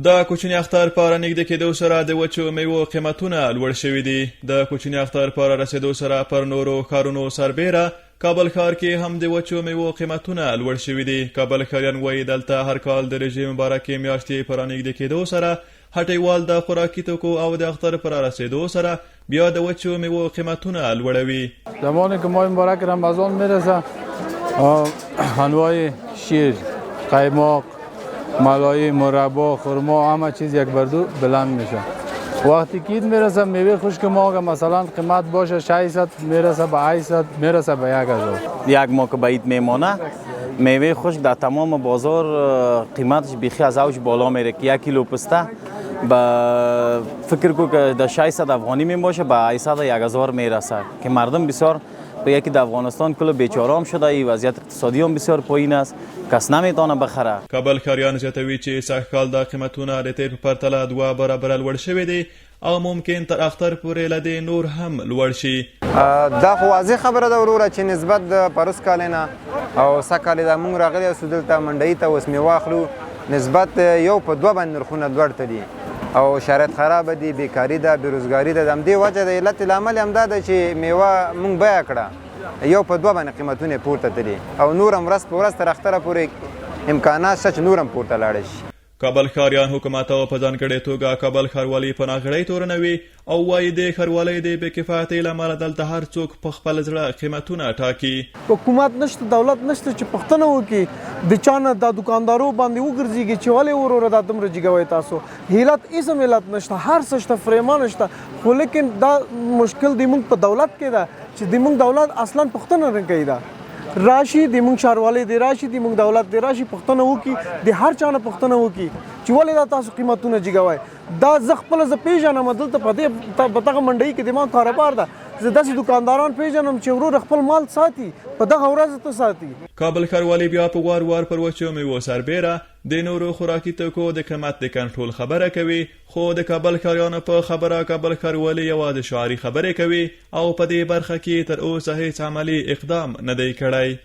د کوچني اختر په رانږدې کېدو سره د وچو میوو قیمتونه لوړ شوي دي. د کوچني اختر په رارسېدو سره پر نورو ښارونو سربیره کابل ښار کې هم د وچو میوو قیمتونه لوړ شوي دي. کابل ښاریان وایي دلته هر کال د روژې مبارکې میاشتې په رانږدې کېدو سره هټیوال د خوراکي توکو او د اختر په رارسېدو سره بیا د وچو میوو قیمتونه لوړوي. زمانی که ماه مبارک رمضان میرسه حلوای شیر، قیماق، ملایی، مربا، خرما همه چیز یک بر دو بلند میشه. وقتی که عید میرسه میوه خشک ما مثلا قیمت باشه 600 میرسه به 800 میرسه به 1000. یک ماه که به عید میمانه میوه خشک در تمام بازار قیمتش بیخی از اوج بالا میره که 1 کیلو پسته به فکر کو که در 600 افغانی می باشه به 800 1000 میرسه که مردم بسیار به یکی در افغانستان کل بیچاره هم شده. این وضعیت اقتصادی هم بسیار پایین است، کس نمیتونه بخره. کابل ښاریان زیاتوي چې سږکال د قیمتونه د تیر په پرتله 2 برابره لوړ شوي دي او ممکن تر اختر پورې له دې نور هم لوړ شي. دا خو واضح خبره ده وروره چې نسبت د پروس کال نه او سږکال د موږ راغلي اوسو دلته منډۍ ته اوس میوه اخلو نسبت یو په 2 باندې نرخونه لوړ دي او شرایط خراب دي، بیکاري ده، بیروزګاري ده. د همدې وجه د علت لامل همدا ده چې میوه موږ بیه کړه یو په 2 باندې قیمتونه پورته تللي او نور هم ورځ په ورځ تر اختره پورې امکانات شته چې نور هم پورته لاړ شي. کابل ښاریان حکومت او په ځانګړې توګه کابل ښاروالي په ناغړۍ تورنوي او وایي د ښاروالۍ د بې کفایتۍ له امله دلته هر څوک په خپل زړه قیمتونه ټاکي. حکومت نشته، دولت نشته چې پوښتنه وکړي د چا نه د دوکاندارو باندې وګرځېږي چې ولې وروره دا دومره جګوئ تاسو. هیلت هېڅ علت نشته، هر څه شته، فریمان شته، خو لیکن دا مشکل د موږ په دولت کې ده چې د موږ دولت اصلا پوښتنه نه کوي. ده راشي د موږ ښاروالۍ دی راشي د موږ دولت دی راشي پوښتنه وکړي، د هر چا نه پوښتنه وکړي چې ولې دا تاسو قیمتونه جګوئ. دا زه خپله زه پېژنم دلته په دغه منډۍ کې د ما کاروبار ده، زه داسې دکانداران پېژنم چې ورور خپل مال ساتي په دغه ورځ ته ساتي. کابل ښاروالي بیا په وار وار پر وچو میوو سربیره د نورو خوراکي توکو د قیمت د کنټرول خبره کوي، خو د کابل ښاریانو په خبره کابل ښاروالي یوازې شعاري خبرې کوي او په دې برخه کې تر اوسه هیڅ عملي اقدام نه دی کړی.